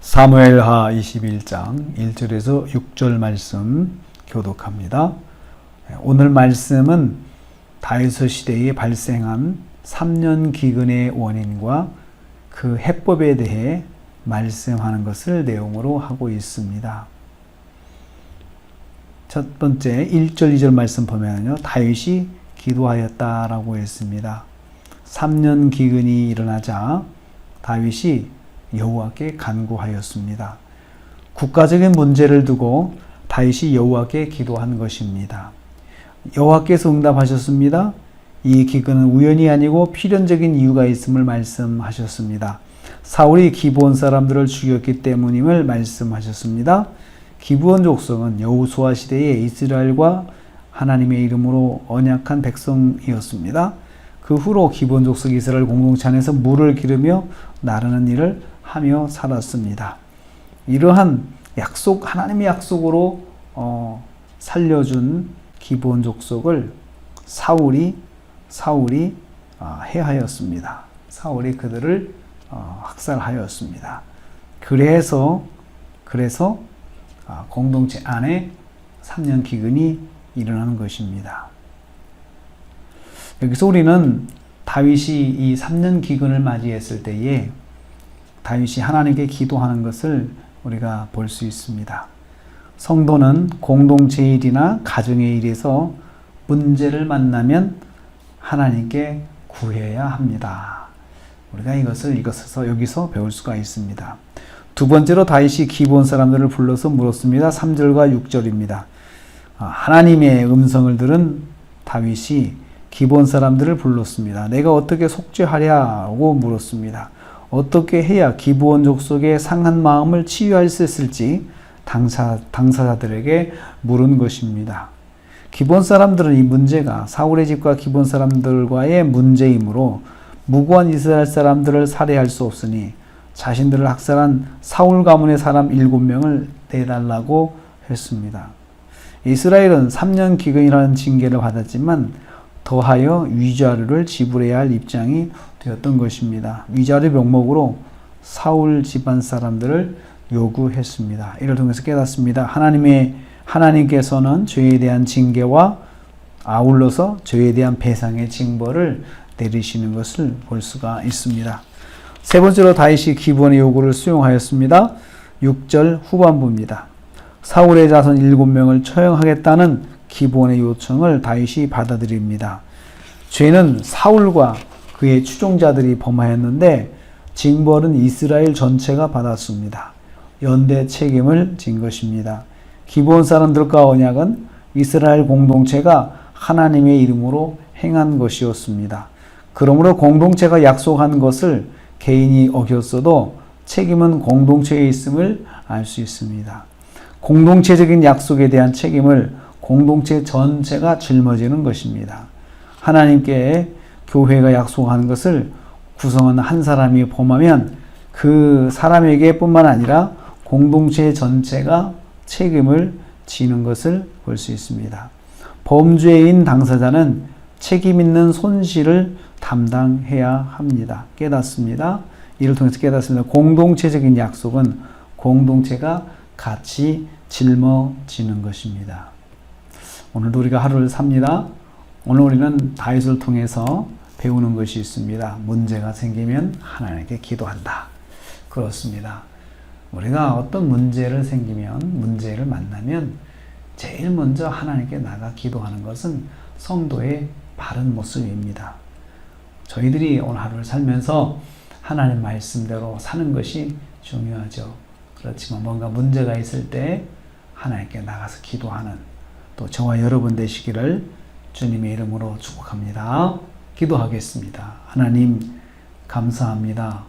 사무엘하 21장 1절에서 6절 말씀 교독합니다. 오늘 말씀은 다윗 시대에 발생한 3년 기근의 원인과 그 해법에 대해 말씀하는 것을 내용으로 하고 있습니다. 첫 번째 1절 2절 말씀 보면요, 다윗이 기도하였다라고 했습니다. 3년 기근이 일어나자 다윗이 여호와께 간구하였습니다. 국가적인 문제를 두고 다윗이 여호와께 기도한 것입니다. 여호와께서 응답하셨습니다. 이 기근은 우연이 아니고 필연적인 이유가 있음을 말씀하셨습니다. 사울이 기브온 사람들을 죽였기 때문임을 말씀하셨습니다. 기브온 족속은 여호수아 시대에 이스라엘과 하나님의 이름으로 언약한 백성이었습니다. 그 후로 기브온 족속 이스라엘 공동체 안에서 물을 기르며 나르는 일을 하며 살았습니다. 이러한 약속, 하나님의 약속으로 살려준 기브온 족속을 사울이 해하였습니다. 사울이 그들을 학살하였습니다. 그래서 공동체 안에 3년 기근이 일어나는 것입니다. 여기서 우리는 다윗이 이 3년 기근을 맞이했을 때에 다윗이 하나님께 기도하는 것을 우리가 볼 수 있습니다. 성도는 공동체 일이나 가정의 일에서 문제를 만나면 하나님께 구해야 합니다. 우리가 이것을 여기서 배울 수가 있습니다. 두 번째로 다윗이 기브온 사람들을 불러서 물었습니다. 3절과 6절입니다. 하나님의 음성을 들은 다윗이 기브온 사람들을 불렀습니다. 내가 어떻게 속죄하랴고 물었습니다. 어떻게 해야 기브온 족속의 상한 마음을 치유할 수 있을지 당사자들에게 물은 것입니다. 기브온 사람들은 이 문제가 사울의 집과 기브온 사람들과의 문제이므로 무고한 이스라엘 사람들을 살해할 수 없으니 자신들을 학살한 사울 가문의 사람 7명을 내달라고 했습니다. 이스라엘은 3년 기근이라는 징계를 받았지만 더하여 위자료를 지불해야 할 입장이 되었던 것입니다. 위자료 명목으로 사울 집안 사람들을 요구했습니다. 이를 통해서 깨닫습니다. 하나님께서는 죄에 대한 징계와 아울러서 죄에 대한 배상의 징벌을 내리시는 것을 볼 수가 있습니다. 세 번째로 다윗이 기브온의 요구를 수용하였습니다. 6절 후반부입니다. 사울의 자손 7명을 처형하겠다는 기브온의 요청을 다윗이 받아들입니다. 죄는 사울과 그의 추종자들이 범하였는데 징벌은 이스라엘 전체가 받았습니다. 연대 책임을 진 것입니다. 기브온 사람들과 언약은 이스라엘 공동체가 하나님의 이름으로 행한 것이었습니다. 그러므로 공동체가 약속한 것을 개인이 어겼어도 책임은 공동체에 있음을 알 수 있습니다. 공동체적인 약속에 대한 책임을 공동체 전체가 짊어지는 것입니다. 하나님께 교회가 약속한 것을 구성하는 한 사람이 범하면 그 사람에게 뿐만 아니라 공동체 전체가 책임을 지는 것을 볼 수 있습니다. 범죄인 당사자는 책임 있는 손실을 담당해야 합니다. 깨닫습니다. 이를 통해서 깨닫습니다. 공동체적인 약속은 공동체가 같이 짊어지는 것입니다. 오늘도 우리가 하루를 삽니다. 오늘 우리는 다윗을 통해서 배우는 것이 있습니다. 문제가 생기면 하나님께 기도한다. 그렇습니다. 우리가 어떤 문제를 만나면 제일 먼저 하나님께 나가 기도하는 것은 성도의 바른 모습입니다. 저희들이 오늘 하루를 살면서 하나님 말씀대로 사는 것이 중요하죠. 그렇지만 뭔가 문제가 있을 때 하나님께 나가서 기도하는 또 저와 여러분 되시기를 주님의 이름으로 축복합니다. 기도하겠습니다. 하나님 감사합니다.